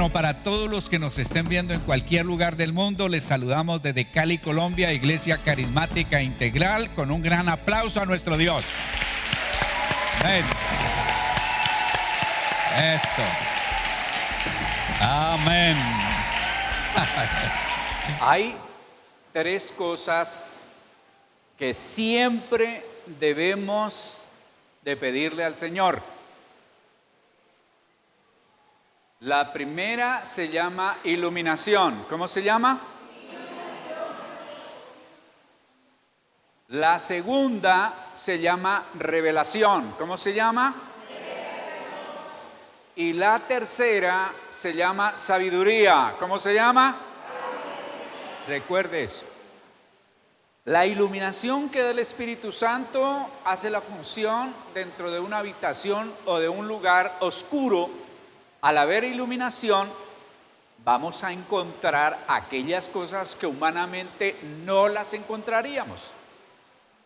Bueno, para todos los que nos estén viendo en cualquier lugar del mundo, les saludamos desde Cali, Colombia, Iglesia Carismática Integral, con un gran aplauso a nuestro Dios. Amén. Eso. Amén. Hay tres cosas que siempre debemos de pedirle al Señor. La primera se llama iluminación. ¿Cómo se llama? La segunda se llama revelación. ¿Cómo se llama? Y la tercera se llama sabiduría. ¿Cómo se llama? Recuerde eso. La iluminación que da el Espíritu Santo hace la función dentro de una habitación o de un lugar oscuro. Al haber iluminación, vamos a encontrar aquellas cosas que humanamente no las encontraríamos.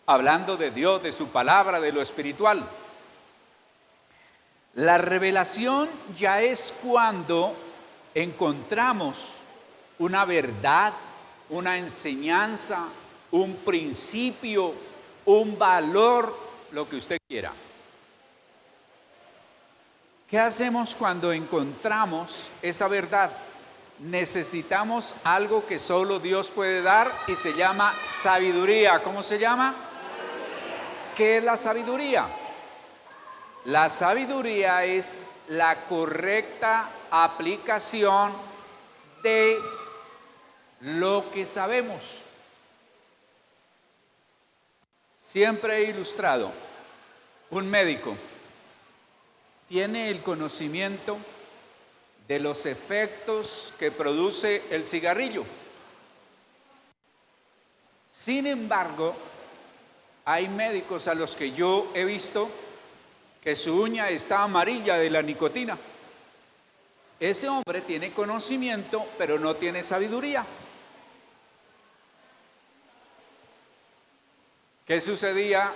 Hablando de Dios, de su palabra, de lo espiritual. La revelación ya es cuando encontramos una verdad, una enseñanza, un principio, un valor, lo que usted quiera. ¿Qué hacemos cuando encontramos esa verdad? Necesitamos algo que solo Dios puede dar y se llama sabiduría. ¿Cómo se llama? ¿Qué es la sabiduría? La sabiduría es la correcta aplicación de lo que sabemos. Siempre he ilustrado, un médico tiene el conocimiento de los efectos que produce el cigarrillo. Sin embargo, hay médicos a los que yo he visto que su uña está amarilla de la nicotina. Ese hombre tiene conocimiento, pero no tiene sabiduría. ¿Qué sucedía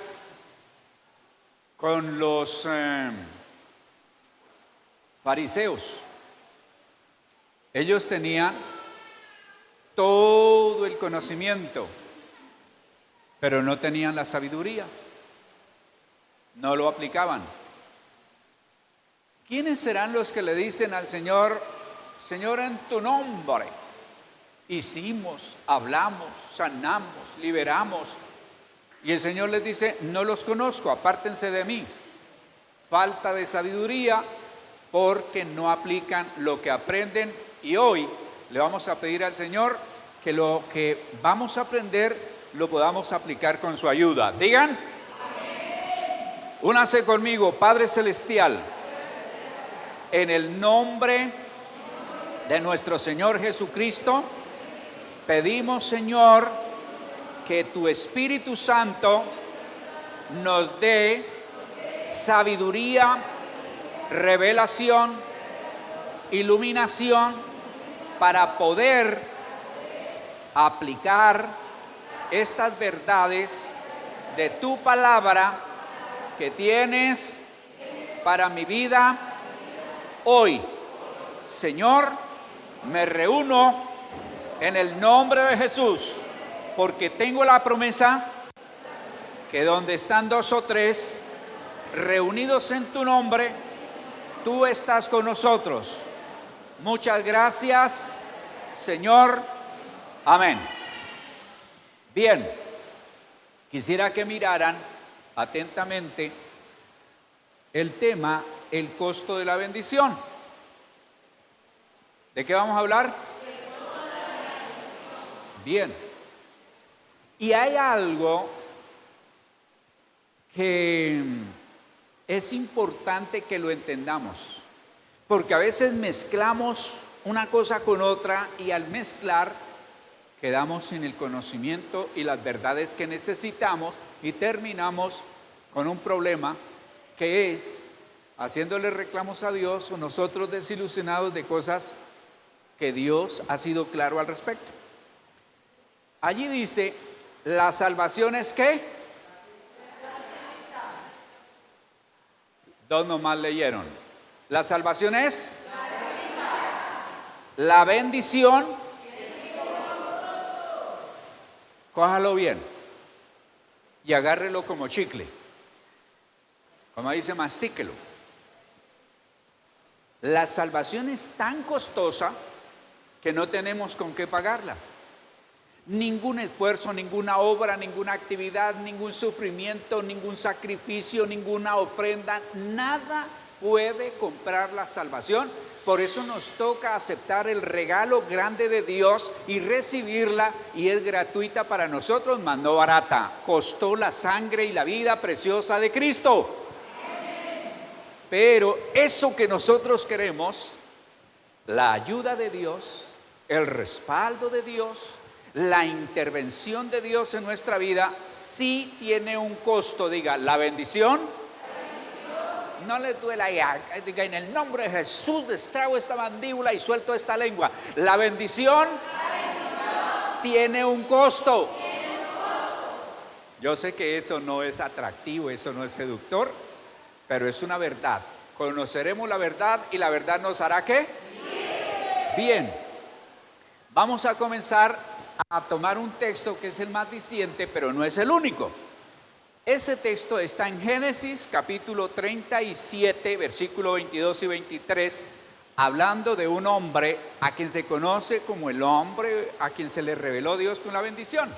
con los fariseos? Ellos tenían todo el conocimiento, pero no tenían la sabiduría. No lo aplicaban. ¿Quiénes serán los que le dicen al Señor, Señor, en tu nombre hicimos, hablamos, sanamos, liberamos? Y el Señor les dice, no los conozco, apártense de mí. Falta de sabiduría porque no aplican lo que aprenden. Y hoy le vamos a pedir al Señor que lo que vamos a aprender lo podamos aplicar con su ayuda. Digan. Únase conmigo, Padre Celestial, en el nombre de nuestro Señor Jesucristo, pedimos, Señor, que tu Espíritu Santo nos dé sabiduría, revelación, iluminación para poder aplicar estas verdades de tu palabra que tienes para mi vida hoy. Señor, me reúno en el nombre de Jesús, porque tengo la promesa que donde están dos o tres reunidos en tu nombre, tú estás con nosotros. Muchas gracias, Señor. Amén. Bien, quisiera que miraran atentamente el tema, el costo de la bendición. ¿De qué vamos a hablar? Bien. Y hay algo que es importante que lo entendamos, porque a veces mezclamos una cosa con otra y al mezclar quedamos sin el conocimiento y las verdades que necesitamos y terminamos con un problema que es haciéndole reclamos a Dios o nosotros desilusionados de cosas que Dios ha sido claro al respecto. Allí dice, ¿la salvación es qué? Dos nomás leyeron. ¿La salvación es? La bendición, cójalo bien y agárrelo como chicle. Como dice, mastíquelo. La salvación es tan costosa que no tenemos con qué pagarla. Ningún esfuerzo, ninguna obra, ninguna actividad, ningún sufrimiento, ningún sacrificio, ninguna ofrenda, nada puede comprar la salvación. Por eso nos toca aceptar el regalo grande de Dios y recibirla, y es gratuita para nosotros, mas no barata. Costó la sangre y la vida preciosa de Cristo. Pero eso que nosotros queremos, la ayuda de Dios, el respaldo de Dios, la intervención de Dios en nuestra vida, sí tiene un costo. Diga, la bendición. No le duela ya, diga, en el nombre de Jesús destrago esta mandíbula y suelto esta lengua. La bendición tiene un costo. Yo sé que eso no es atractivo, eso no es seductor, pero es una verdad. Conoceremos la verdad y la verdad nos hará ¿qué? Bien. Vamos a comenzar a tomar un texto que es el más diciente, pero no es el único. Ese texto está en Génesis capítulo 37, versículo 22 y 23, hablando de un hombre a quien se conoce como el hombre a quien se le reveló Dios con la bendición.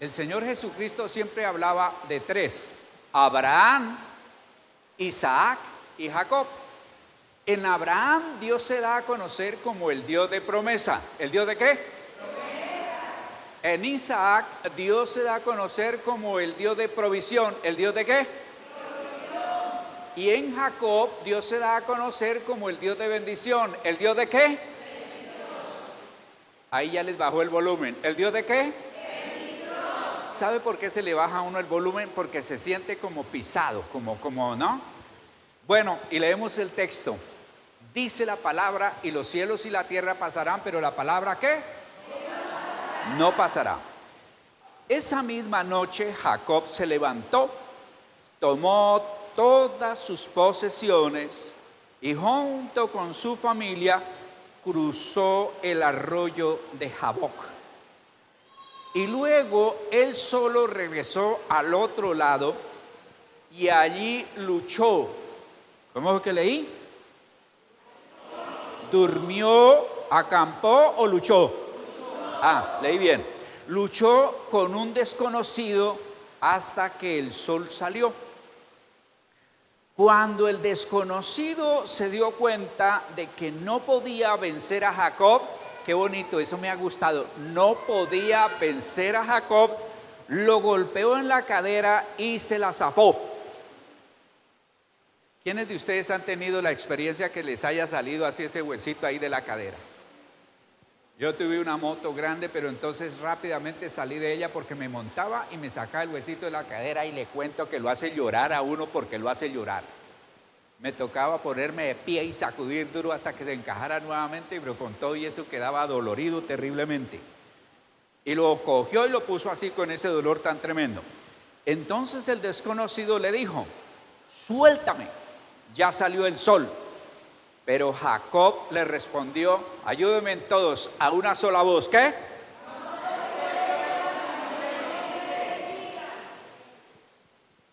El Señor Jesucristo siempre hablaba de tres: Abraham, Isaac y Jacob. En Abraham Dios se da a conocer como el Dios de promesa. ¿El Dios de qué? En Isaac, Dios se da a conocer como el Dios de provisión. ¿El Dios de qué? Provisión. Y en Jacob, Dios se da a conocer como el Dios de bendición. ¿El Dios de qué? Bendición. Ahí ya les bajó el volumen. ¿El Dios de qué? Bendición. ¿Sabe por qué se le baja a uno el volumen? Porque se siente como pisado, como, ¿no? Bueno, y leemos el texto. Dice la palabra, y los cielos y la tierra pasarán, pero la palabra ¿qué? No pasará. Esa misma noche Jacob se levantó, tomó todas sus posesiones y junto con su familia cruzó el arroyo de Jaboc. Y luego él solo regresó al otro lado y allí luchó. ¿Cómo es que leí? ¿Durmió, acampó o luchó? Leí bien. Luchó con un desconocido hasta que el sol salió. Cuando el desconocido se dio cuenta de que no podía vencer a Jacob, qué bonito, eso me ha gustado, no podía vencer a Jacob, lo golpeó en la cadera y se la zafó. ¿Quiénes de ustedes han tenido la experiencia que les haya salido así ese huesito ahí de la cadera? Yo tuve una moto grande, pero entonces rápidamente salí de ella porque me montaba y me sacaba el huesito de la cadera, y le cuento que lo hace llorar a uno porque lo hace llorar. Me tocaba ponerme de pie y sacudir duro hasta que se encajara nuevamente, pero con todo y eso quedaba dolorido terriblemente. Y lo cogió y lo puso así con ese dolor tan tremendo. Entonces el desconocido le dijo: suéltame, ya salió el sol. Pero Jacob le respondió, ayúdenme todos, a una sola voz, ¿qué?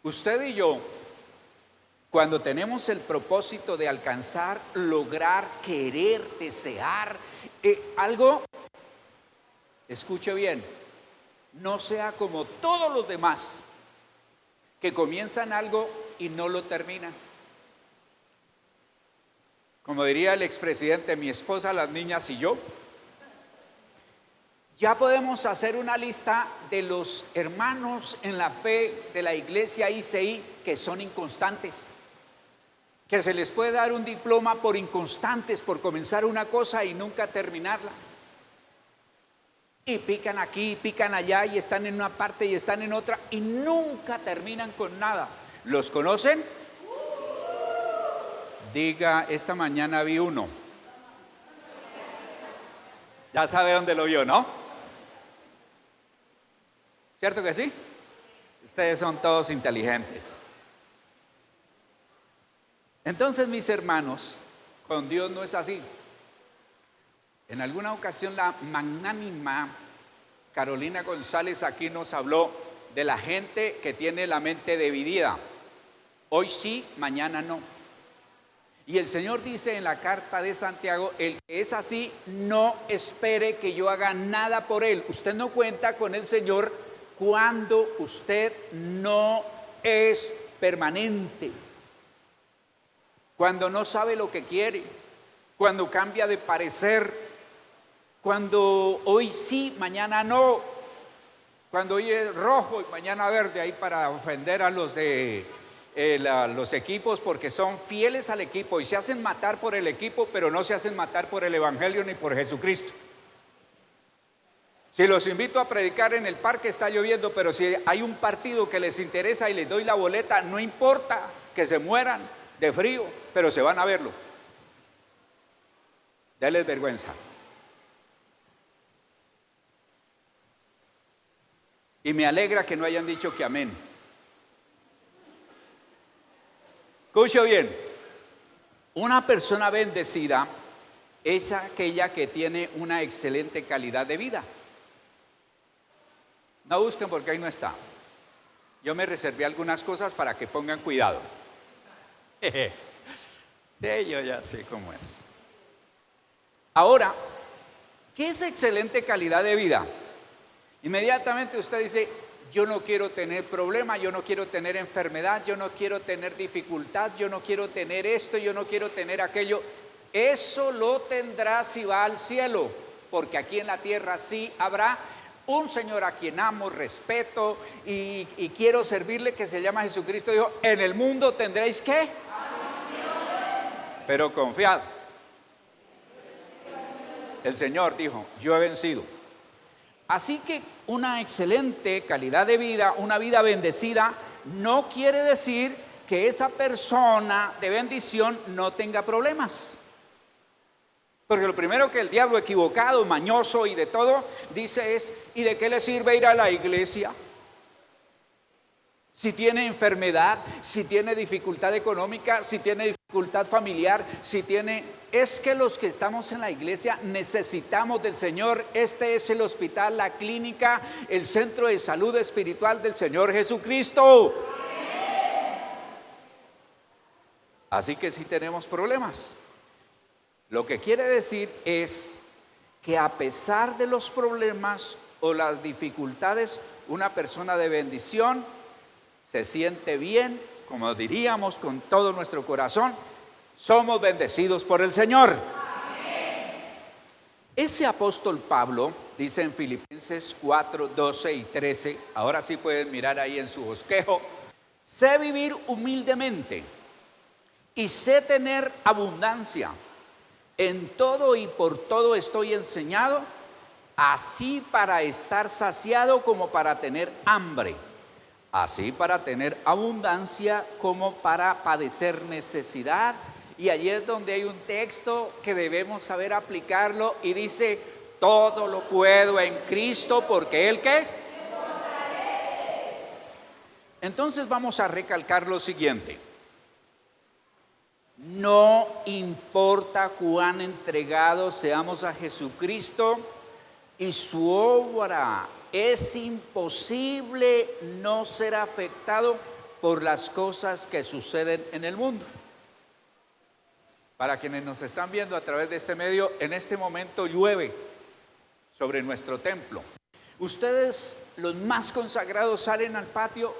Usted y yo, cuando tenemos el propósito de alcanzar, lograr, querer, desear algo, escuche bien, no sea como todos los demás que comienzan algo y no lo terminan. Como diría el expresidente, mi esposa, las niñas y yo, ya podemos hacer una lista de los hermanos en la fe de la iglesia ICI que son inconstantes, que se les puede dar un diploma por inconstantes, por comenzar una cosa y nunca terminarla. Y pican aquí, pican allá, y están en una parte y están en otra, y nunca terminan con nada. ¿Los conocen? Diga, esta mañana vi uno. Ya sabe dónde lo vio, ¿no? ¿Cierto que sí? Ustedes son todos inteligentes. Entonces, mis hermanos, con Dios no es así. En alguna ocasión la magnánima Carolina González aquí nos habló de la gente que tiene la mente dividida. Hoy sí, mañana no. Y el Señor dice en la carta de Santiago, el que es así, no espere que yo haga nada por él. Usted no cuenta con el Señor cuando usted no es permanente, cuando no sabe lo que quiere, cuando cambia de parecer, cuando hoy sí, mañana no, cuando hoy es rojo y mañana verde, ahí para ofender a los de los equipos, porque son fieles al equipo y se hacen matar por el equipo, pero no se hacen matar por el Evangelio ni por Jesucristo. Si los invito a predicar en el parque, está lloviendo, pero si hay un partido que les interesa y les doy la boleta, no importa que se mueran de frío, pero se van a verlo. Denles vergüenza. Y me alegra que no hayan dicho que amén. Escuche bien, una persona bendecida es aquella que tiene una excelente calidad de vida. No busquen porque ahí no está. Yo me reservé algunas cosas para que pongan cuidado. Sí, yo ya sé cómo es. Ahora, ¿qué es excelente calidad de vida? Inmediatamente usted dice, yo no quiero tener problema, yo no quiero tener enfermedad, yo no quiero tener dificultad, yo no quiero tener esto, yo no quiero tener aquello. Eso lo tendrá si va al cielo, porque aquí en la tierra sí habrá un Señor a quien amo, respeto y quiero servirle, que se llama Jesucristo. Dijo, en el mundo tendréis ¿qué? Pero confiad. El Señor dijo, yo he vencido. Así que una excelente calidad de vida, una vida bendecida, no quiere decir que esa persona de bendición no tenga problemas. Porque lo primero que el diablo equivocado, mañoso y de todo, dice es, ¿y de qué le sirve ir a la iglesia? Si tiene enfermedad, si tiene dificultad económica, si tiene dificultad familiar, si tiene... Es que los que estamos en la iglesia necesitamos del Señor. Este es el hospital, la clínica, el centro de salud espiritual del Señor Jesucristo. Así que sí tenemos problemas. Lo que quiere decir es que a pesar de los problemas o las dificultades, una persona de bendición se siente bien, como diríamos con todo nuestro corazón, somos bendecidos por el Señor. Amén. Ese apóstol Pablo dice en Filipenses 4, 12 y 13, ahora sí pueden mirar ahí en su bosquejo, sé vivir humildemente y sé tener abundancia. En todo y por todo estoy enseñado, así para estar saciado como para tener hambre, así para tener abundancia como para padecer necesidad. Y allí es donde hay un texto que debemos saber aplicarlo y dice, todo lo puedo en Cristo porque Él ¿qué? Entonces vamos a recalcar lo siguiente. No importa cuán entregados seamos a Jesucristo y su obra, es imposible no ser afectado por las cosas que suceden en el mundo. Para quienes nos están viendo a través de este medio, en este momento llueve sobre nuestro templo. Ustedes, los más consagrados, salen al patio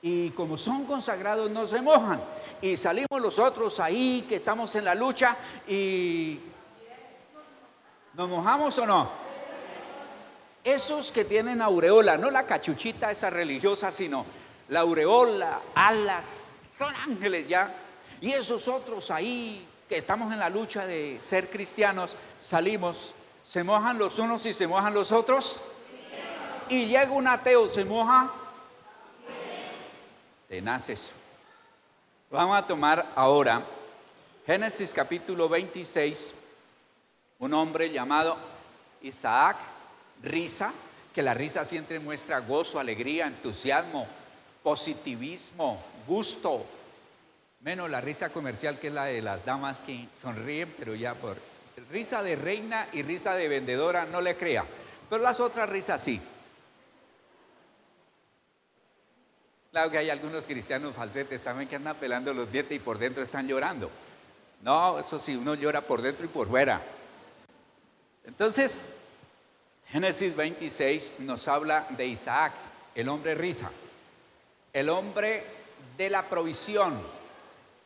y como son consagrados no se mojan. Y salimos los otros ahí que estamos en la lucha y ¿nos mojamos o no? Esos que tienen aureola, no la cachuchita esa religiosa, sino la aureola, alas, son ángeles ya. Y esos otros ahí que estamos en la lucha de ser cristianos, salimos, ¿se mojan los unos y se mojan los otros? Y llega un ateo, ¿se moja? Tenaz eso. Vamos a tomar ahora Génesis capítulo 26, un hombre llamado Isaac, risa, que la risa siempre muestra gozo, alegría, entusiasmo, positivismo, gusto, menos la risa comercial que es la de las damas que sonríen, pero ya por risa de reina y risa de vendedora no le crea, pero las otras risas sí. Claro que hay algunos cristianos falsetes también que andan pelando los dientes y por dentro están llorando. No, eso sí, uno llora por dentro y por fuera. Entonces, Génesis 26 nos habla de Isaac, el hombre risa, el hombre de la provisión,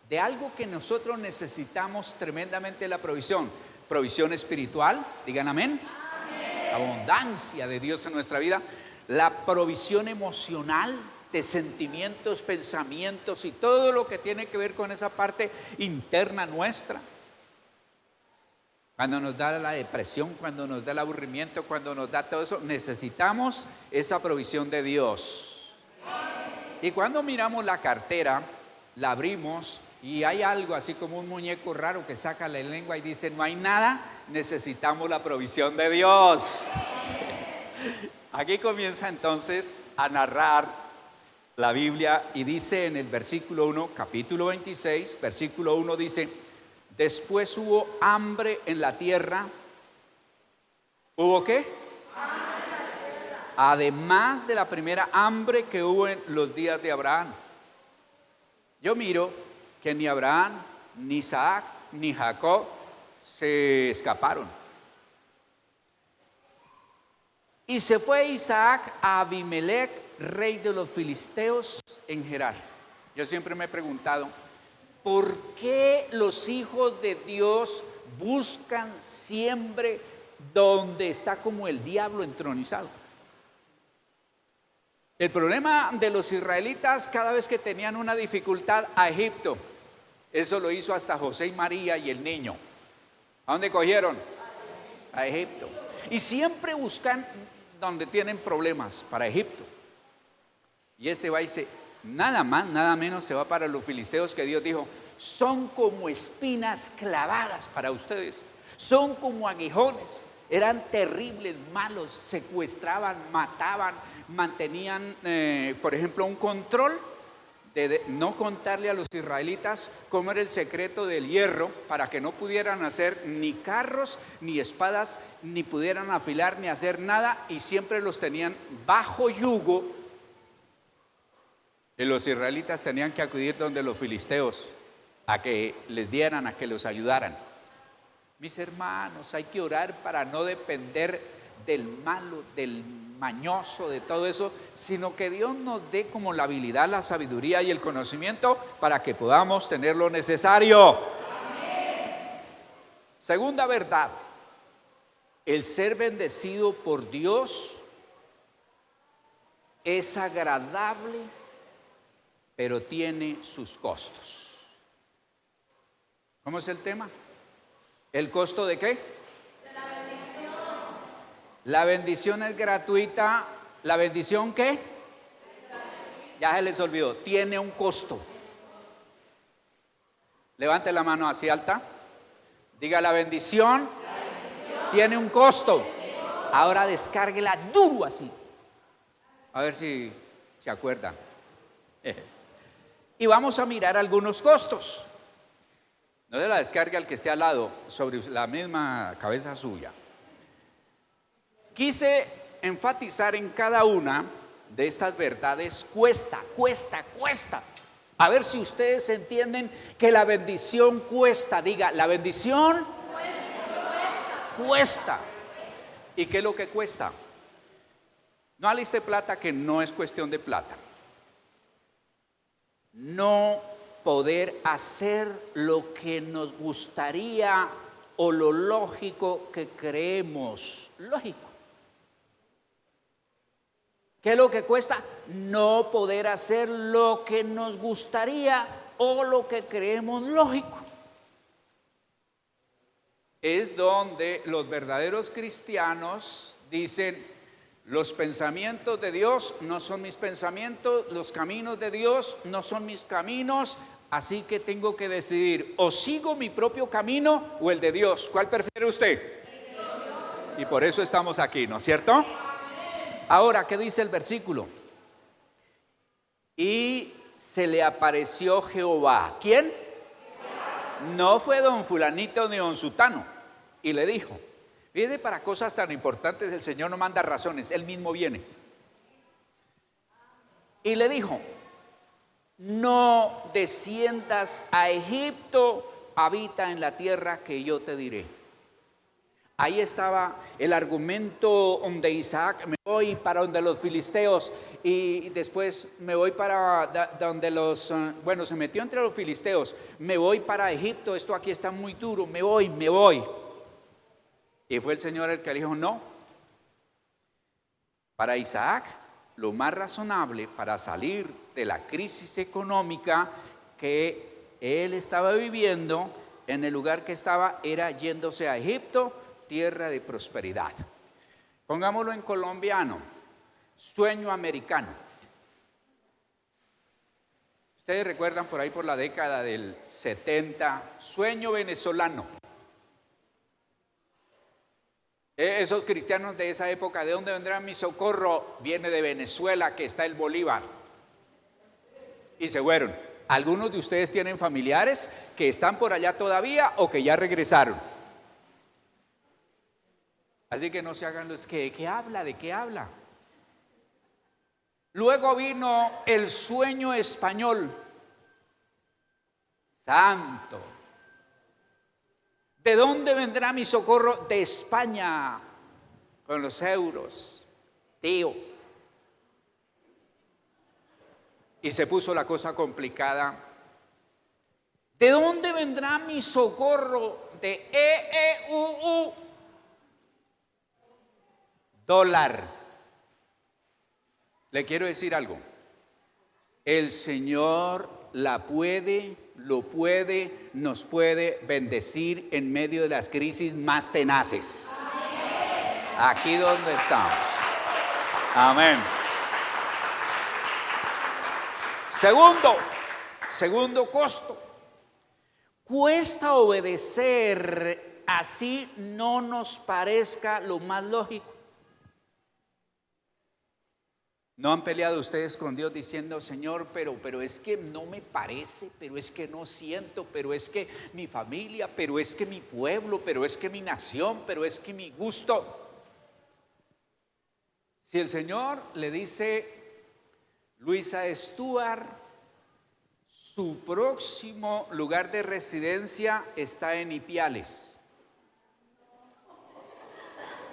de algo que nosotros necesitamos tremendamente, la provisión. Provisión espiritual, digan amén. Amén. La abundancia de Dios en nuestra vida, la provisión emocional, de sentimientos, pensamientos y todo lo que tiene que ver con esa parte interna nuestra. Cuando nos da la depresión, cuando nos da el aburrimiento, cuando nos da todo eso, necesitamos esa provisión de Dios. Y cuando miramos la cartera, la abrimos y hay algo así como un muñeco raro que saca la lengua y dice no hay nada, necesitamos la provisión de Dios. Aquí comienza entonces a narrar la Biblia y dice en el versículo 1, capítulo 26, versículo 1 dice: después hubo hambre en la tierra. ¿Hubo qué? Además de la primera hambre que hubo en los días de Abraham. Yo miro que ni Abraham, ni Isaac, ni Jacob se escaparon. Y se fue Isaac a Abimelech, rey de los filisteos, en Gerar. Yo siempre me he preguntado, ¿por qué los hijos de Dios buscan siempre donde está como el diablo entronizado? El problema de los israelitas, cada vez que tenían una dificultad, a Egipto. Eso lo hizo hasta José y María y el niño. ¿A dónde cogieron? A Egipto. Y siempre buscan donde tienen problemas, para Egipto. Y este va y dice, nada más, nada menos se va para los filisteos, que Dios dijo, son como espinas clavadas para ustedes, son como aguijones, eran terribles, malos, secuestraban, mataban, mantenían, por ejemplo, un control de no contarle a los israelitas cómo era el secreto del hierro, para que no pudieran hacer ni carros, ni espadas, ni pudieran afilar, ni hacer nada, y siempre los tenían bajo yugo. Y los israelitas tenían que acudir donde los filisteos, a que les dieran, a que los ayudaran. Mis hermanos, hay que orar para no depender del malo, del mañoso, de todo eso, sino que Dios nos dé como la habilidad, la sabiduría y el conocimiento para que podamos tener lo necesario. Amén. Segunda verdad, el ser bendecido por Dios es agradable, pero tiene sus costos. ¿Cómo es el tema? ¿El costo de qué? De la bendición. La bendición es gratuita. ¿La bendición qué? Ya se les olvidó. Tiene un costo. Levante la mano así alta. Diga, la bendición tiene un costo. Ahora descárguela duro así. A ver si se acuerdan. Y vamos a mirar algunos costos. No se la descargue al que esté al lado, sobre la misma cabeza suya. Quise enfatizar en cada una de estas verdades. Cuesta. A ver si ustedes entienden que la bendición cuesta. Diga, la bendición cuesta. ¿Y qué es lo que cuesta? No aliste plata, que no es cuestión de plata. No poder hacer lo que nos gustaría o lo lógico que creemos lógico. ¿Qué es lo que cuesta? No poder hacer lo que nos gustaría o lo que creemos lógico. Es donde los verdaderos cristianos dicen, los pensamientos de Dios no son mis pensamientos, los caminos de Dios no son mis caminos, así que tengo que decidir, o sigo mi propio camino o el de Dios. ¿Cuál prefiere usted? Y por eso estamos aquí, ¿no es cierto? Ahora, ¿qué dice el versículo? Y se le apareció Jehová. ¿Quién? No fue don fulanito ni don sutano. y le dijo, fíjate, para cosas tan importantes el Señor no manda razones, Él mismo viene. Y le dijo, no desciendas a Egipto, habita en la tierra que yo te diré. Ahí estaba el argumento de Isaac, me voy para donde los filisteos y después me voy para donde se metió entre los filisteos, me voy para Egipto, esto aquí está muy duro, me voy. Y fue el Señor el que le dijo, no. Para Isaac, lo más razonable para salir de la crisis económica que él estaba viviendo en el lugar que estaba era yéndose a Egipto, tierra de prosperidad. Pongámoslo en colombiano, sueño americano. Ustedes recuerdan por ahí por la década del 70, sueño venezolano. Esos cristianos de esa época, ¿de dónde vendrá mi socorro? Viene de Venezuela, que está el Bolívar. Y se fueron. Algunos de ustedes tienen familiares que están por allá todavía o que ya regresaron. Así que no se hagan los que, ¿de qué habla? ¿De qué habla? Luego vino el sueño español. Santo. ¿De dónde vendrá mi socorro? De España, con los euros, tío. Y se puso la cosa complicada. ¿De dónde vendrá mi socorro? De EEUU, dólar. Le quiero decir algo. El Señor nos puede bendecir en medio de las crisis más tenaces. Aquí donde estamos. Amén. Segundo costo. Cuesta obedecer, así no nos parezca lo más lógico. ¿No han peleado ustedes con Dios diciendo, Señor, pero es que no me parece, pero es que no siento, pero es que mi familia, pero es que mi pueblo, pero es que mi nación, pero es que mi gusto? Si el Señor le dice, Luisa Stuart, su próximo lugar de residencia está en Ipiales.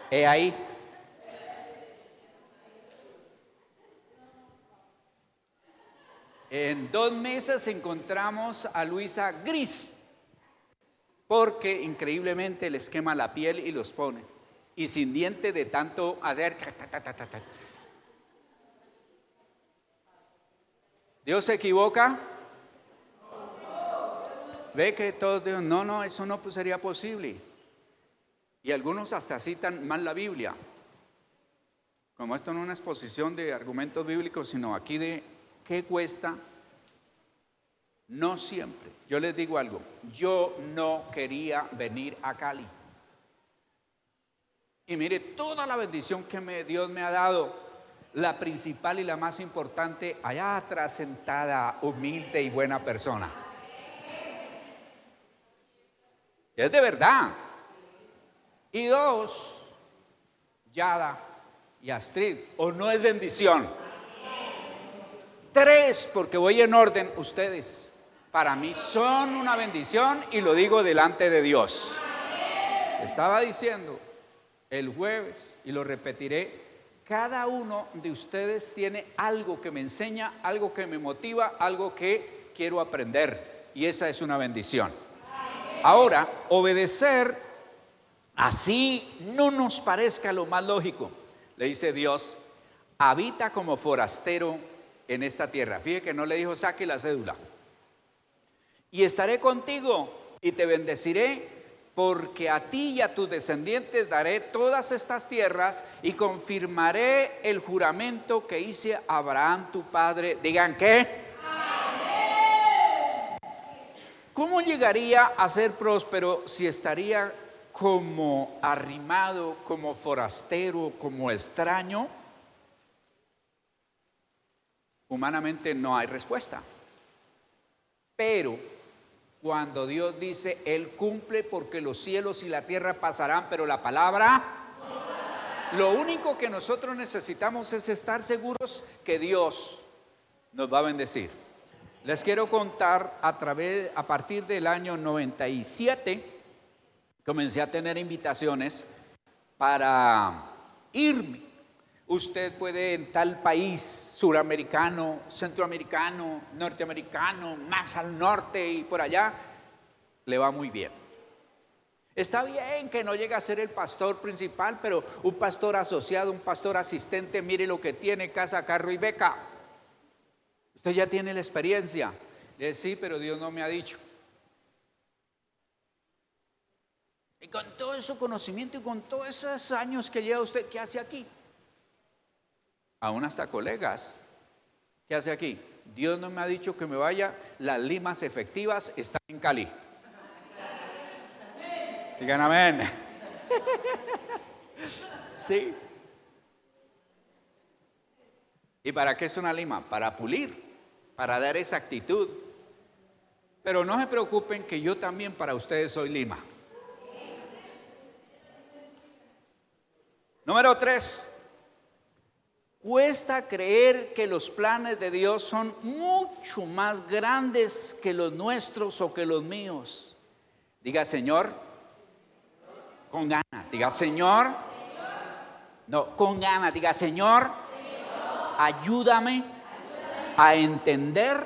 He ahí. En 2 meses encontramos a Luisa gris, porque increíblemente les quema la piel y los pone. Y sin diente de tanto hacer. ¿Dios se equivoca? Ve que todos digan, no, eso no sería posible. Y algunos hasta citan mal la Biblia. Como esto no es una exposición de argumentos bíblicos, sino aquí de ¿qué cuesta? No siempre. Yo les digo algo, yo no quería venir a Cali. Y mire, toda la bendición que Dios me ha dado, la principal y la más importante, allá atrás sentada, humilde y buena persona. Y es de verdad. Y 2, Yada y Astrid, ¿o no es bendición? 3, porque voy en orden, ustedes para mí son una bendición y lo digo delante de Dios. Estaba diciendo el jueves y lo repetiré, cada uno de ustedes tiene algo que me enseña, algo que me motiva, algo que quiero aprender y esa es una bendición. Ahora, obedecer así no nos parezca lo más lógico. Le dice Dios, habita como forastero en esta tierra. Fíjate que no le dijo saque la cédula. Y estaré contigo y te bendeciré, porque a ti y a tus descendientes daré todas estas tierras y confirmaré el juramento que hice a Abraham tu padre. Digan ¿qué? Amén. ¿Cómo llegaría a ser próspero si estaría como arrimado, como forastero, como extraño? Humanamente no hay respuesta, pero Cuando Dios dice, Él cumple, porque los cielos y la tierra pasarán, pero la palabra... Lo único que nosotros necesitamos es estar seguros que Dios nos va a bendecir. Les quiero contar a partir del año 97, comencé a tener invitaciones para irme. Usted puede en tal país suramericano, centroamericano, norteamericano, más al norte y por allá, le va muy bien. Está bien que no llegue a ser el pastor principal, pero un pastor asociado, un pastor asistente, mire lo que tiene: casa, carro y beca. Usted ya tiene la experiencia. Sí, pero Dios no me ha dicho. Y con todo ese conocimiento y con todos esos años que lleva usted, ¿qué hace aquí? Aún hasta colegas, ¿qué hace aquí? Dios no me ha dicho que me vaya, las limas efectivas están en Cali. Digan amén. Sí. ¿Y para qué es una lima? Para pulir, para dar esa actitud. Pero no se preocupen que yo también para ustedes soy lima. Número 3. Cuesta creer que los planes de Dios son mucho más grandes que los nuestros o que los míos. Diga, Señor. Con ganas, diga, Señor. No, con ganas, diga, Señor, ayúdame a entender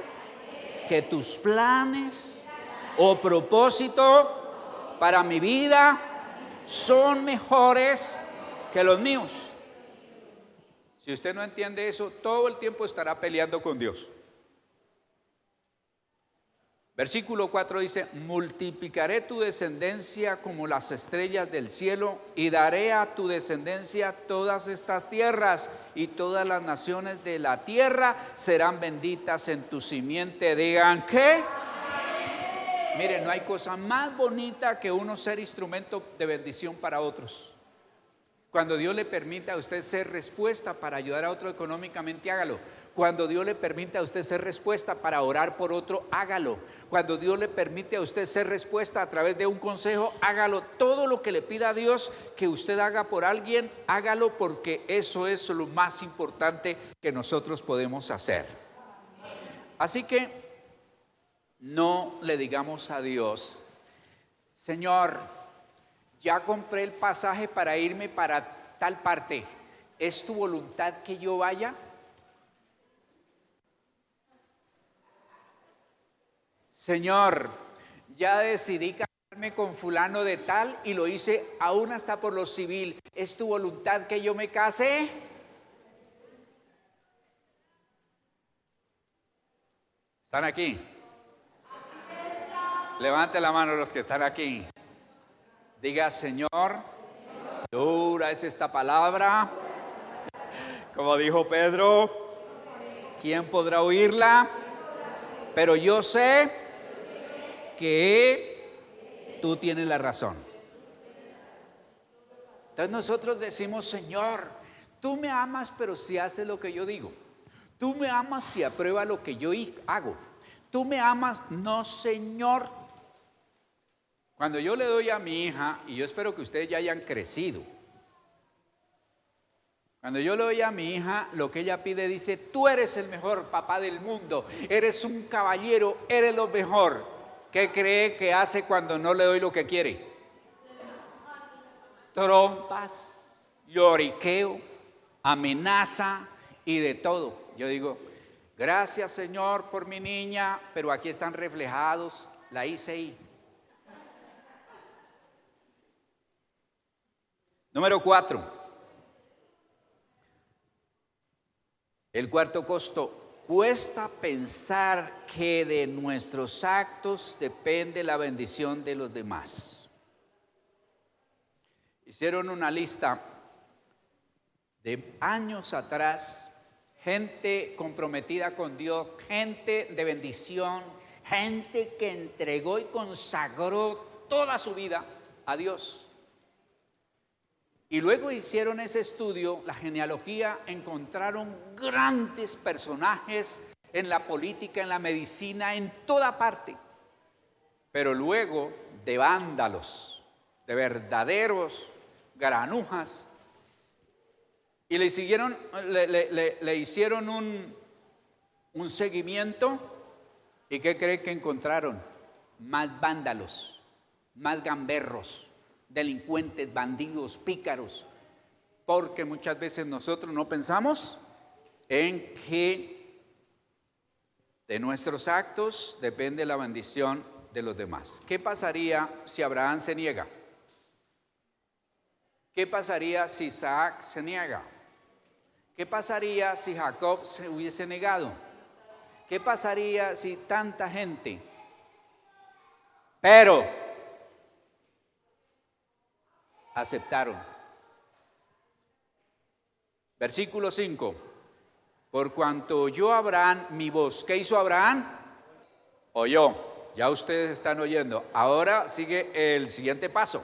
que tus planes o propósito para mi vida son mejores que los míos. Si usted no entiende eso, todo el tiempo estará peleando con Dios. Versículo 4 dice: multiplicaré tu descendencia como las estrellas del cielo, y daré a tu descendencia todas estas tierras, y todas las naciones de la tierra serán benditas en tu simiente. Digan, ¿qué? Miren, no hay cosa más bonita que uno ser instrumento de bendición para otros. Cuando Dios le permita a usted ser respuesta para ayudar a otro económicamente, hágalo. Cuando Dios le permite a usted ser respuesta para orar por otro, hágalo. Cuando Dios le permite a usted ser respuesta a través de un consejo, hágalo. Todo lo que le pida a Dios que usted haga por alguien, hágalo, porque eso es lo más importante que nosotros podemos hacer. Así que no le digamos a Dios: Señor, ya compré el pasaje para irme para tal parte, ¿es tu voluntad que yo vaya? Señor, ya decidí casarme con fulano de tal y lo hice aún hasta por lo civil, ¿es tu voluntad que yo me case? ¿Están aquí? Levante la mano los que están aquí. Diga, Señor, dura es esta palabra. Como dijo Pedro, ¿quién podrá oírla? Pero yo sé que tú tienes la razón. Entonces nosotros decimos: Señor, tú me amas, pero si haces lo que yo digo. Tú me amas si apruebas lo que yo hago. Tú me amas, no, Señor. Cuando yo le doy a mi hija, y yo espero que ustedes ya hayan crecido, cuando yo le doy a mi hija, lo que ella pide, dice: tú eres el mejor papá del mundo, eres un caballero, eres lo mejor. ¿Qué cree que hace cuando no le doy lo que quiere? Trompas, lloriqueo, amenaza y de todo. Yo digo: gracias, Señor, por mi niña, pero aquí están reflejados la ICI. Número 4. El cuarto costo: cuesta pensar que de nuestros actos depende la bendición de los demás. Hicieron una lista de años atrás, gente comprometida con Dios, gente de bendición, gente que entregó y consagró toda su vida a Dios. Y luego hicieron ese estudio, la genealogía, encontraron grandes personajes en la política, en la medicina, en toda parte. pero luego de vándalos, de verdaderos granujas, y le hicieron un seguimiento. ¿Y qué cree que encontraron? Más vándalos, más gamberros, delincuentes, bandidos, pícaros, porque muchas veces nosotros no pensamos en que de nuestros actos depende la bendición de los demás. ¿Qué pasaría si Abraham se niega? ¿Qué pasaría si Isaac se niega? ¿Qué pasaría si Jacob se hubiese negado? ¿Qué pasaría si tanta gente? Pero aceptaron. Versículo 5. Por cuanto oyó Abraham mi voz. ¿Qué hizo Abraham? Oyó. Ya ustedes están oyendo. Ahora sigue el siguiente paso.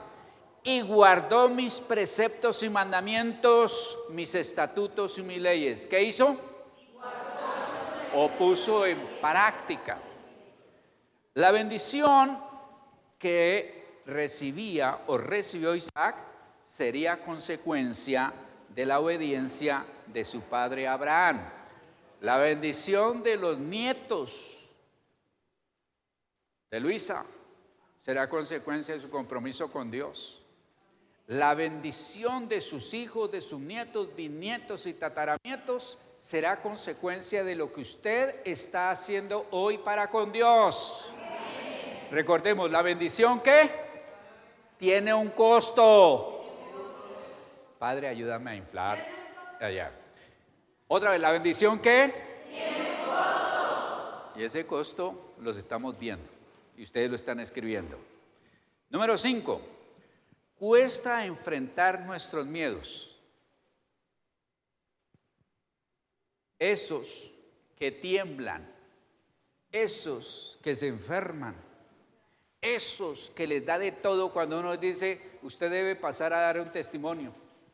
Y guardó mis preceptos y mandamientos, mis estatutos y mis leyes. ¿Qué hizo? O puso en práctica. La bendición que recibía o recibió Isaac sería consecuencia de la obediencia de su padre Abraham. La bendición de los nietos de Luisa será consecuencia de su compromiso con Dios. La bendición de sus hijos, de sus nietos, bisnietos y tataranietos será consecuencia de lo que usted está haciendo hoy para con Dios. Recordemos, la bendición que tiene un costo. Padre, ayúdame a inflar allá. Otra vez, la bendición que tiene un costo. Y ese costo los estamos viendo y ustedes lo están escribiendo. Número 5. Cuesta enfrentar nuestros miedos. Esos que tiemblan, esos que se enferman, esos que les da de todo cuando uno dice, usted debe pasar a dar un testimonio,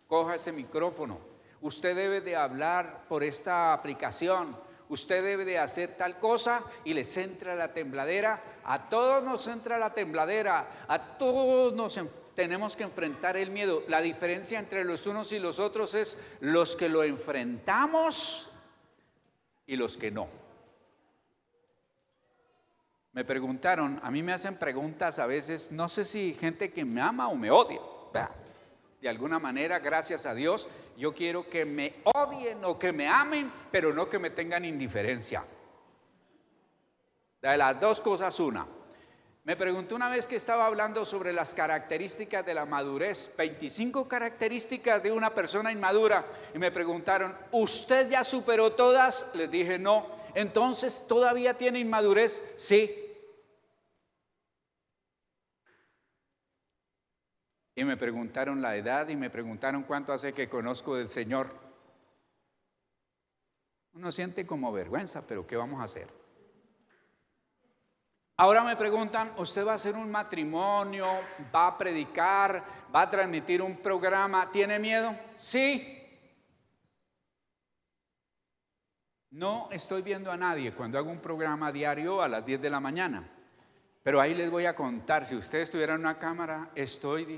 coja ese micrófono, usted debe de hablar por esta aplicación, usted debe de hacer tal cosa y les entra la tembladera. A todos nos entra la tembladera, a todos tenemos que enfrentar el miedo. La diferencia entre los unos y los otros es los que lo enfrentamos y los que no. Me preguntaron, a mí me hacen preguntas a veces, no sé si gente que me ama o me odia. De alguna manera, gracias a Dios, yo quiero que me odien o que me amen, pero no que me tengan indiferencia. De las dos cosas, una. Me preguntó una vez que estaba hablando sobre las características de la madurez, 25 características de una persona inmadura, y me preguntaron, ¿usted ya superó todas? Les dije, no. Entonces, ¿todavía tiene inmadurez? Sí. Y me preguntaron la edad y me preguntaron cuánto hace que conozco del Señor. Uno siente como vergüenza, pero ¿qué vamos a hacer? Ahora me preguntan, ¿usted va a hacer un matrimonio? ¿Va a predicar? ¿Va a transmitir un programa? ¿Tiene miedo? Sí. No estoy viendo a nadie cuando hago un programa diario a las 10 de la mañana. Pero ahí les voy a contar, si ustedes estuvieran en una cámara,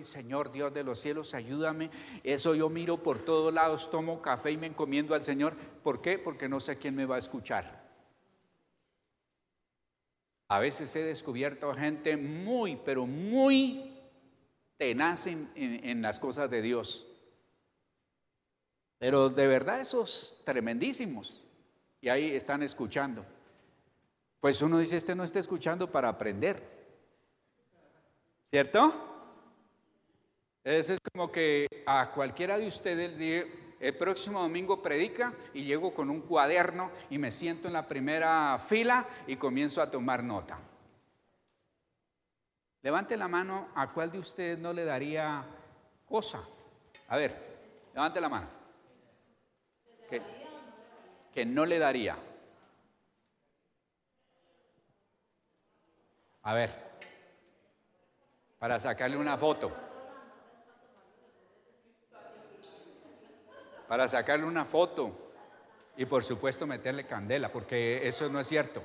Señor Dios de los cielos, ayúdame. Eso yo miro por todos lados, tomo café y me encomiendo al Señor. ¿Por qué? Porque no sé quién me va a escuchar. A veces he descubierto gente muy, pero muy tenaz en las cosas de Dios. Pero de verdad esos tremendísimos. Y ahí están escuchando. Pues uno dice, este no está escuchando para aprender. ¿Cierto? Eso es como que a cualquiera de ustedes el próximo domingo predica y llego con un cuaderno y me siento en la primera fila y comienzo a tomar nota. Levante la mano, ¿a cuál de ustedes no le daría cosa? A ver, levante la mano. Que no le daría. A ver, para sacarle una foto. Para sacarle una foto y por supuesto meterle candela, porque eso no es cierto.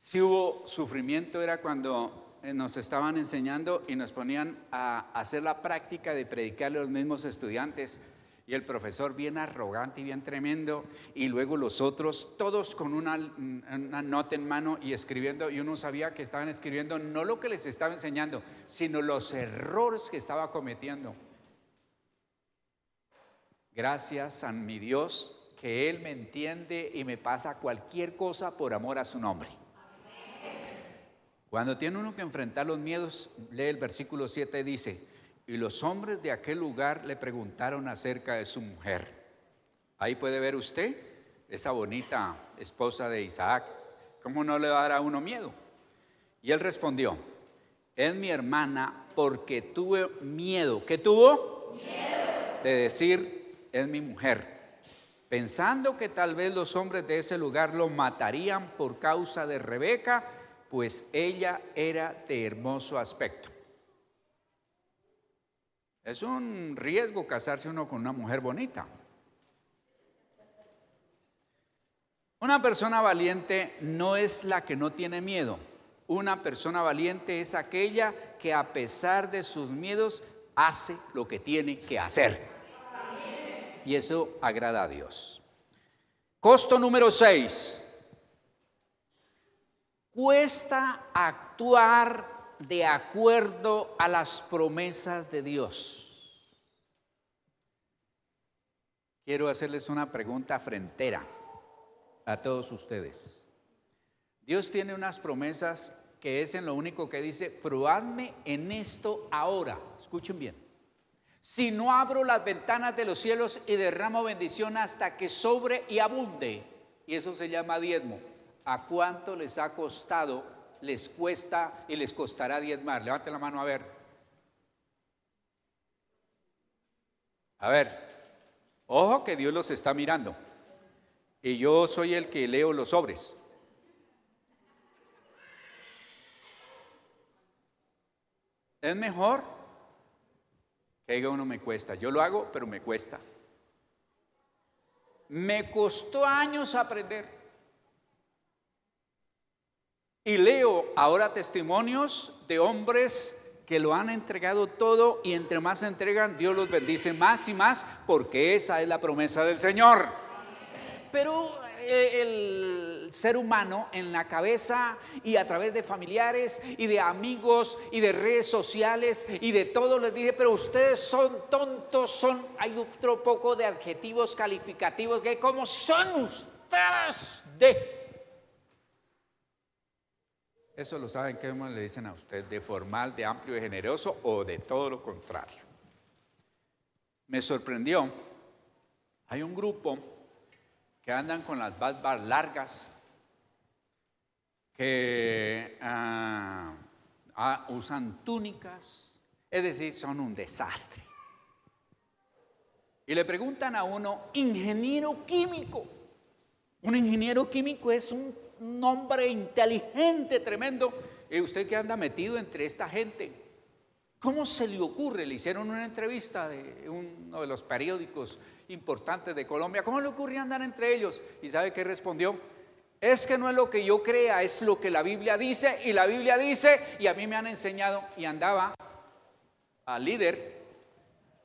Si hubo sufrimiento era cuando nos estaban enseñando y nos ponían a hacer la práctica de predicarle a los mismos estudiantes. Y el profesor bien arrogante y bien tremendo, y luego los otros, todos con una nota en mano y escribiendo, y uno sabía que estaban escribiendo no lo que les estaba enseñando, sino los errores que estaba cometiendo. Gracias a mi Dios, que Él me entiende y me pasa cualquier cosa por amor a su nombre. Cuando tiene uno que enfrentar los miedos, lee el versículo 7, dice: y los hombres de aquel lugar le preguntaron acerca de su mujer. Ahí puede ver usted, esa bonita esposa de Isaac, ¿cómo no le va a dar a uno miedo? Y él respondió: es mi hermana, porque tuve miedo. ¿Qué tuvo? Miedo. De decir, es mi mujer, pensando que tal vez los hombres de ese lugar lo matarían por causa de Rebeca, pues ella era de hermoso aspecto. Es un riesgo casarse uno con una mujer bonita. Una persona valiente no es la que no tiene miedo. Una persona valiente es aquella que a pesar de sus miedos hace lo que tiene que hacer. Y eso agrada a Dios. Costo número 6. Cuesta actuar de acuerdo a las promesas de Dios. Quiero hacerles una pregunta frentera a todos ustedes. Dios tiene unas promesas que es en lo único que dice: probadme en esto ahora. Escuchen bien. Si no abro las ventanas de los cielos y derramo bendición hasta que sobre y abunde, y eso se llama diezmo. ¿A cuánto les ha costado, les cuesta y les costará diezmar? Levante la mano a ver. A ver, ojo que Dios los está mirando. Y yo soy el que leo los sobres. Es mejor que diga uno: me cuesta. Yo lo hago, pero me cuesta. Me costó años aprender. Y leo ahora testimonios de hombres que lo han entregado todo, y entre más entregan, Dios los bendice más y más, porque esa es la promesa del Señor. Pero el ser humano en la cabeza y a través de familiares y de amigos y de redes sociales y de todo les dice: pero ustedes son tontos, hay otro poco de adjetivos calificativos que ¿cómo son ustedes de? Eso lo saben que le dicen a usted, de formal, de amplio, de generoso, o de todo lo contrario. Me sorprendió, hay un grupo que andan con las barbas largas, que usan túnicas, es decir, son un desastre. Y le preguntan a uno: ingeniero químico. Un ingeniero químico es un hombre inteligente, tremendo. ¿Y usted que anda metido entre esta gente? ¿Cómo se le ocurre? Le hicieron una entrevista de uno de los periódicos importantes de Colombia. ¿Cómo le ocurre andar entre ellos? ¿Y sabe qué respondió? Es que no es lo que yo crea, es lo que la Biblia dice. Y la Biblia dice, y a mí me han enseñado. Y andaba al líder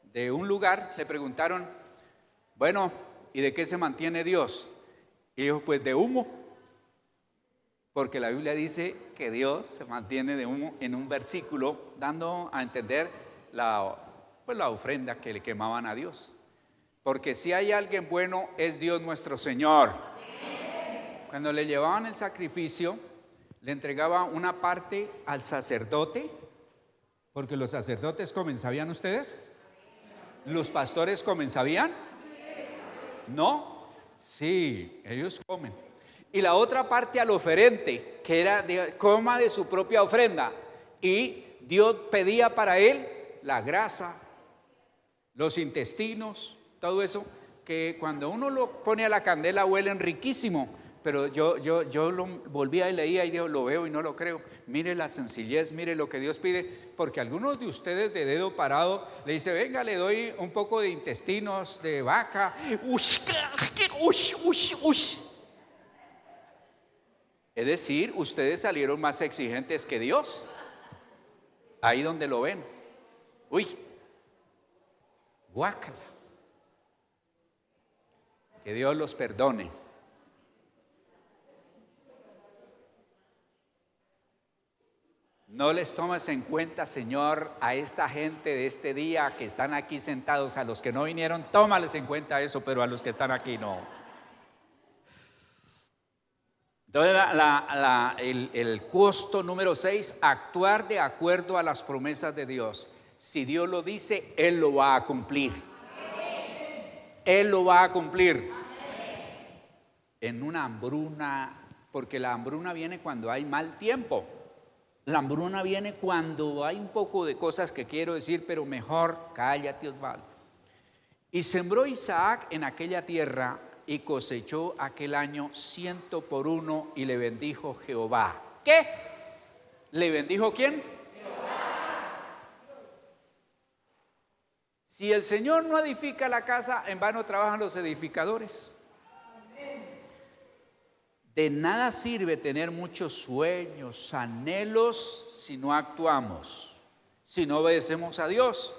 de un lugar, le preguntaron: bueno, ¿y de qué se mantiene Dios? Y dijo: pues de humo. Porque la Biblia dice que Dios se mantiene de humo, en un versículo, dando a entender la ofrenda que le quemaban a Dios. Porque si hay alguien bueno, es Dios nuestro Señor. Cuando le llevaban el sacrificio, le entregaba una parte al sacerdote, porque los sacerdotes comen, ¿sabían ustedes? ¿Los pastores comen, sabían? ¿No? Sí, ellos comen. Y la otra parte al oferente, que era coma de su propia ofrenda. Y Dios pedía para él la grasa, los intestinos, todo eso, que cuando uno lo pone a la candela huelen riquísimo. Pero yo lo volvía y leía y digo: lo veo y no lo creo. Mire la sencillez, mire lo que Dios pide. Porque algunos de ustedes de dedo parado le dice: venga, le doy un poco de intestinos de vaca. Es decir, ustedes salieron más exigentes que Dios. Ahí donde lo ven. Uy, guácala. Que Dios los perdone. No les tomes en cuenta, Señor, a esta gente de este día que están aquí sentados, a los que no vinieron, tómales en cuenta eso, pero a los que están aquí no. Entonces, el costo número 6, actuar de acuerdo a las promesas de Dios. Si Dios lo dice, Él lo va a cumplir. Él lo va a cumplir. En una hambruna, porque la hambruna viene cuando hay mal tiempo. La hambruna viene cuando hay un poco de cosas que quiero decir, pero mejor cállate, Osvaldo. Y sembró Isaac en aquella tierra y cosechó aquel año 100 por 1 y le bendijo Jehová. ¿Qué? ¿Le bendijo quién? Jehová. Si el Señor no edifica la casa, en vano trabajan los edificadores. De nada sirve tener muchos sueños, anhelos, si no actuamos, si no obedecemos a Dios.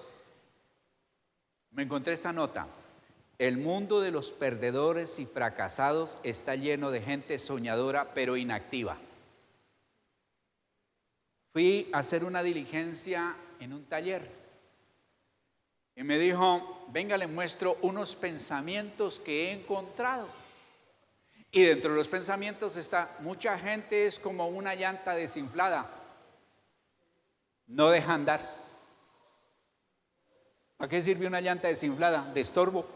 Me encontré esta nota. El mundo de los perdedores y fracasados está lleno de gente soñadora pero inactiva. Fui a hacer una diligencia en un taller y me dijo, venga, le muestro unos pensamientos que he encontrado. Y dentro de los pensamientos está, mucha gente es como una llanta desinflada, no deja andar. ¿Para qué sirve una llanta desinflada? De estorbo.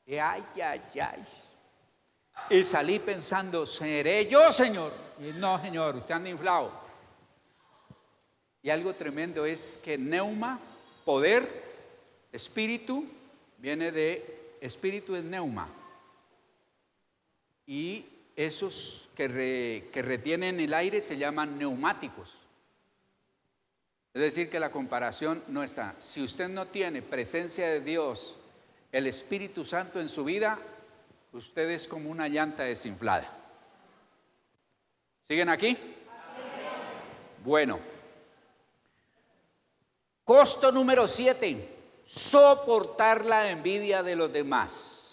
Ay, ay, ay. Y salí pensando, ¿seré yo, Señor? Y no, Señor, usted anda inflado. Y algo tremendo es que neuma, poder, espíritu, viene de, espíritu es neuma. Y esos que retienen el aire se llaman neumáticos. Es decir, que la comparación no está. Si usted no tiene presencia de Dios, el Espíritu Santo en su vida, usted es como una llanta desinflada. ¿Siguen aquí? Bueno. Costo número 7. Soportar la envidia de los demás.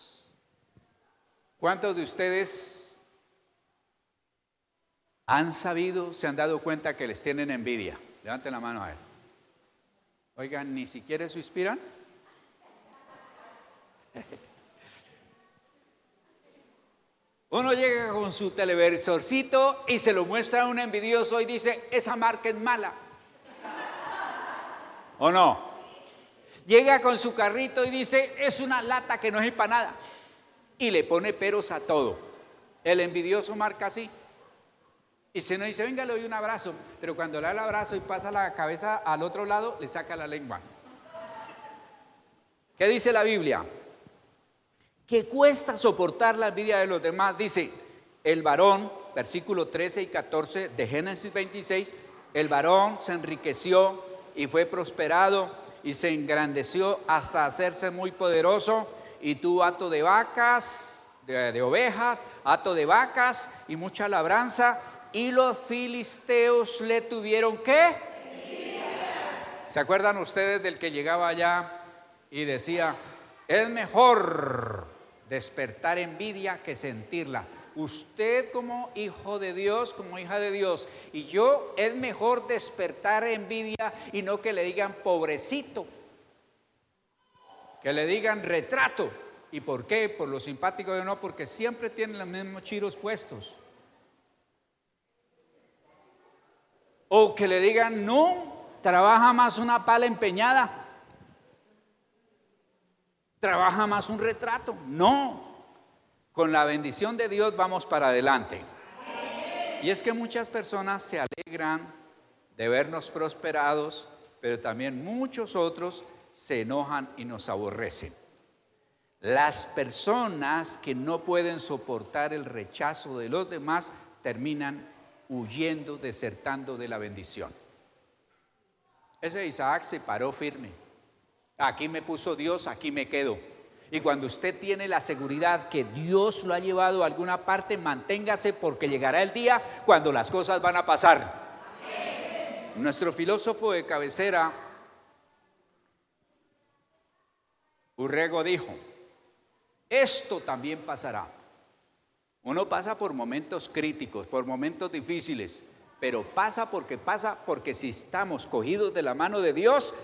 ¿Cuántos de ustedes han sabido, se han dado cuenta que les tienen envidia? Levanten la mano a ver. Oigan, ¿ni siquiera eso inspiran? Uno llega con su televisorcito y se lo muestra a un envidioso y dice, esa marca es mala. ¿O no? Llega con su carrito y dice, es una lata que no es para nada. Y le pone peros a todo. El envidioso marca así. Y si no dice, venga, le doy un abrazo. Pero cuando le da el abrazo y pasa la cabeza al otro lado, le saca la lengua. ¿Qué dice la Biblia? Que cuesta soportar la envidia de los demás. Dice, el varón, versículo 13 y 14 de Génesis 26, el varón se enriqueció y fue prosperado y se engrandeció hasta hacerse muy poderoso. Y tuvo hato de vacas, de ovejas, hato de vacas y mucha labranza. Y los filisteos le tuvieron ¿qué? ¿Se acuerdan ustedes del que llegaba allá y decía, es mejor despertar envidia que sentirla? Usted como hijo de Dios, como hija de Dios, y yo, es mejor despertar envidia y no que le digan pobrecito. Que le digan retrato. ¿Y por qué? Por lo simpático de no, porque siempre tienen los mismos chiros puestos. O que le digan no, trabaja más una pala empeñada. Trabaja más un retrato. No, con la bendición de Dios vamos para adelante. Y es que muchas personas se alegran de vernos prosperados, pero también muchos otros se enojan y nos aborrecen. Las personas que no pueden soportar el rechazo de los demás terminan huyendo, desertando de la bendición. Ese Isaac se paró firme. Aquí me puso Dios, aquí me quedo. Y cuando usted tiene la seguridad que Dios lo ha llevado a alguna parte, manténgase, porque llegará el día cuando las cosas van a pasar. Nuestro filósofo de cabecera, Urrego, dijo: esto también pasará. Uno pasa por momentos críticos, por momentos difíciles, pero pasa porque si estamos cogidos de la mano de Dios,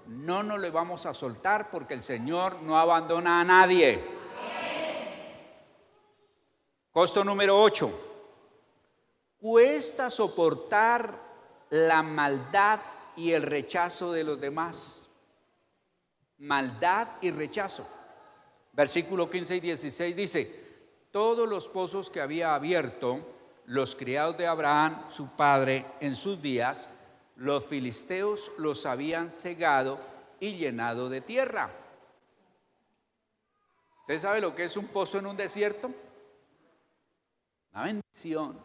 no nos le vamos a soltar, porque el Señor no abandona a nadie. Costo número 8. Cuesta soportar la maldad y el rechazo de los demás. Maldad y rechazo. Versículo 15 y 16 dice: todos los pozos que había abierto los criados de Abraham, su padre, en sus días, los filisteos los habían cegado y llenado de tierra. ¿Usted sabe lo que es un pozo en un desierto? Una bendición,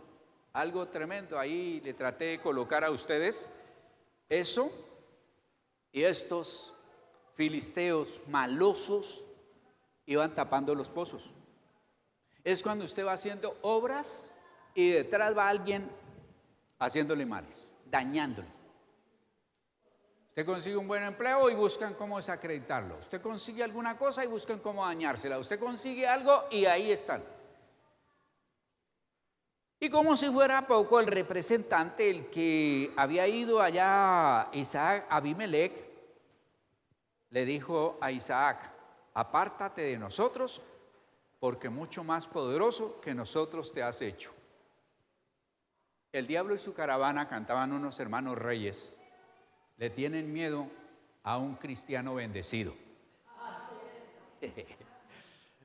algo tremendo. Ahí le traté de colocar a ustedes eso, y estos filisteos malosos iban tapando los pozos. Es cuando usted va haciendo obras y detrás va alguien haciéndole males, dañándole. Usted consigue un buen empleo y buscan cómo desacreditarlo. Usted consigue alguna cosa y buscan cómo dañársela. Usted consigue algo y ahí están. Y como si fuera poco, el representante, el que había ido allá, Isaac, Abimelech, le dijo a Isaac: apártate de nosotros, porque mucho más poderoso que nosotros te has hecho. El diablo y su caravana, cantaban unos hermanos reyes, le tienen miedo a un cristiano bendecido.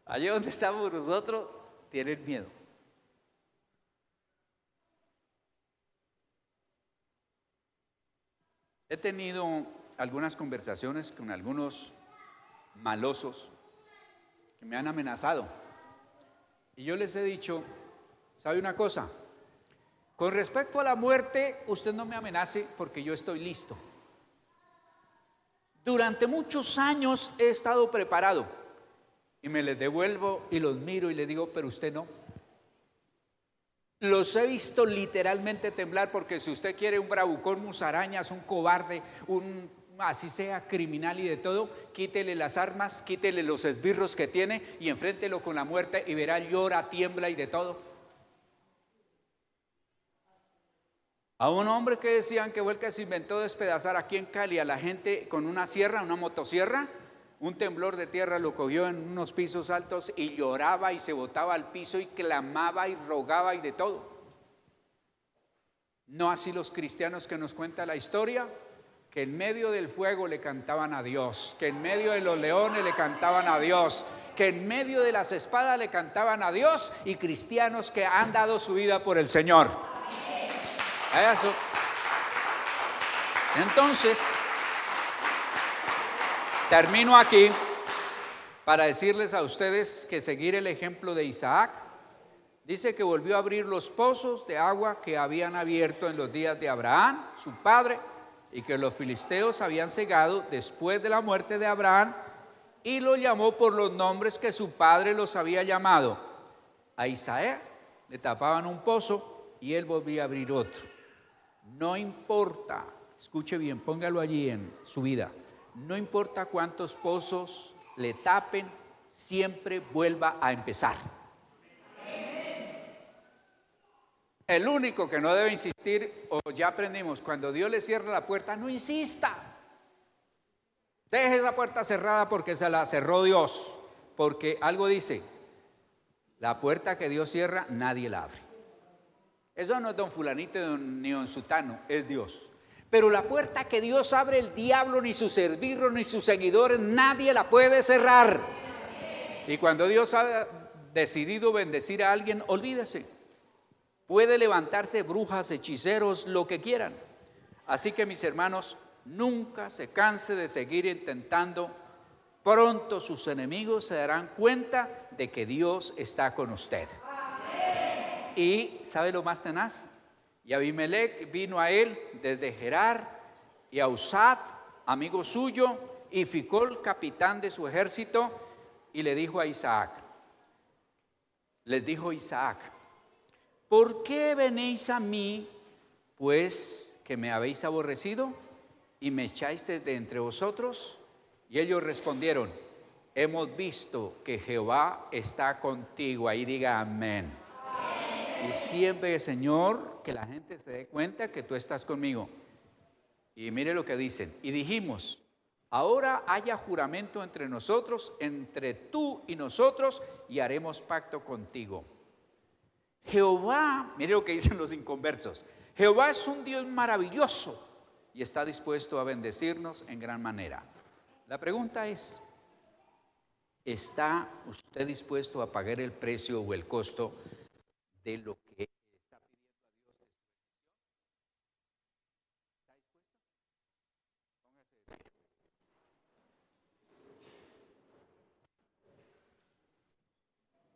Allí donde estamos nosotros, tienen miedo. He tenido algunas conversaciones con algunos malosos que me han amenazado. Y yo les he dicho: ¿sabe una cosa? Con respecto a la muerte, usted no me amenace, porque yo estoy listo. Durante muchos años he estado preparado, y me les devuelvo y los miro y les digo: pero usted no. Los he visto literalmente temblar, porque si usted quiere un bravucón, musarañas, un cobarde, así sea criminal y de todo, quítele las armas, quítele los esbirros que tiene y enfréntelo con la muerte, y verá, llora, tiembla y de todo. A un hombre que decían que fue el que se inventó despedazar aquí en Cali a la gente con una sierra, una motosierra, un temblor de tierra lo cogió en unos pisos altos y lloraba y se botaba al piso y clamaba y rogaba y de todo. No así los cristianos que nos cuenta la historia, que en medio del fuego le cantaban a Dios, que en medio de los leones le cantaban a Dios, que en medio de las espadas le cantaban a Dios, y cristianos que han dado su vida por el Señor. Eso. Entonces, termino aquí para decirles a ustedes que seguir el ejemplo de Isaac. Dice que volvió a abrir los pozos de agua que habían abierto en los días de Abraham, su padre, y que los filisteos habían cegado después de la muerte de Abraham, y lo llamó por los nombres que su padre los había llamado. A Isaac le tapaban un pozo y él volvía a abrir otro. No importa, escuche bien, póngalo allí en su vida, no importa cuántos pozos le tapen, siempre vuelva a empezar. El único que no debe insistir, o ya aprendimos, cuando Dios le cierra la puerta, no insista. Deje esa puerta cerrada porque se la cerró Dios. Porque algo dice: la puerta que Dios cierra, nadie la abre. Eso no es don fulanito ni don sutano, es Dios. Pero la puerta que Dios abre, el diablo, ni sus servidores, ni sus seguidores, nadie la puede cerrar. Y cuando Dios ha decidido bendecir a alguien, olvídese. Puede levantarse brujas, hechiceros, lo que quieran. Así que, mis hermanos, nunca se canse de seguir intentando. Pronto sus enemigos se darán cuenta de que Dios está con usted. Y ¿sabe lo más tenaz? Y Abimelech vino a él desde Gerar, y a Usat, amigo suyo, y Ficol, capitán de su ejército, y le dijo a Isaac, les dijo Isaac, ¿por qué venís a mí, pues que me habéis aborrecido y me echáis de entre vosotros? Y ellos respondieron, hemos visto que Jehová está contigo. Ahí diga amén. Amén. Y siempre, Señor, que la gente se dé cuenta que tú estás conmigo. Y mire lo que dicen. Y dijimos, ahora haya juramento entre nosotros, entre tú y nosotros, y haremos pacto contigo. Jehová, mire lo que dicen los inconversos, Jehová es un Dios maravilloso y está dispuesto a bendecirnos en gran manera. La pregunta es, ¿está usted dispuesto a pagar el precio o el costo de lo que está pidiendo a Dios? ¿Está dispuesto? Póngase de pie.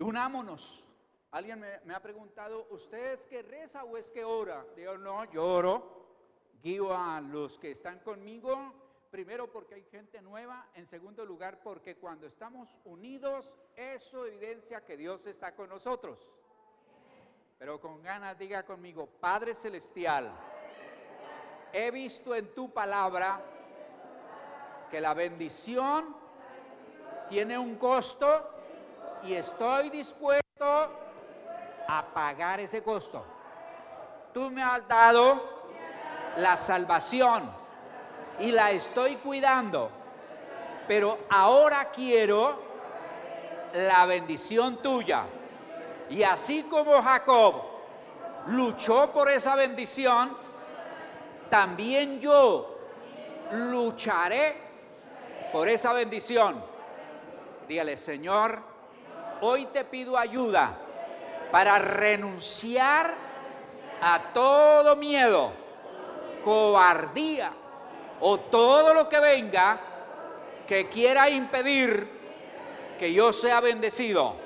Unámonos. Alguien me ha preguntado, ¿usted es que reza o es que ora? Digo, no, yo oro, guío a los que están conmigo, primero porque hay gente nueva, en segundo lugar porque cuando estamos unidos, eso evidencia que Dios está con nosotros. Pero con ganas diga conmigo, Padre Celestial, he visto en tu palabra que la bendición tiene un costo y estoy dispuesto a pagar ese costo. Tú me has dado la salvación y la estoy cuidando, pero ahora quiero la bendición tuya. Y así como Jacob luchó por esa bendición, también yo lucharé por esa bendición. Dígale, Señor, hoy te pido ayuda para renunciar a todo miedo, cobardía o todo lo que venga que quiera impedir que yo sea bendecido.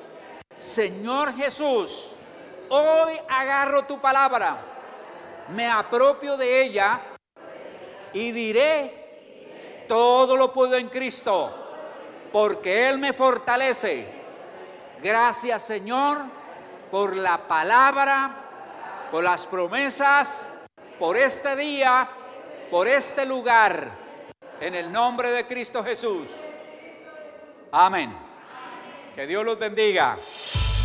Señor Jesús, hoy agarro tu palabra, me apropio de ella y diré, todo lo puedo en Cristo, porque Él me fortalece. Gracias, Señor, por la palabra, por las promesas, por este día, por este lugar, en el nombre de Cristo Jesús. Amén. Que Dios los bendiga.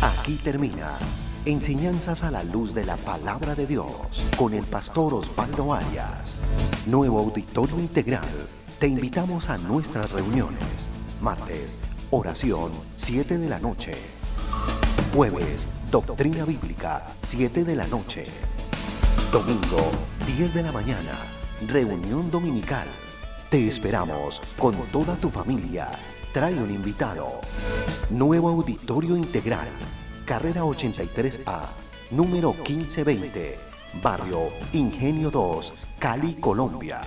Aquí termina Enseñanzas a la luz de la palabra de Dios con el pastor Osvaldo Arias. Nuevo Auditorio Integral. Te invitamos a nuestras reuniones. Martes, oración, 7 de la noche. Jueves, doctrina bíblica, 7 de la noche. Domingo, 10 de la mañana, reunión dominical. Te esperamos con toda tu familia. Trae un invitado. Nuevo Auditorio Integral, carrera 83A, número 1520, barrio Ingenio 2, Cali, Colombia.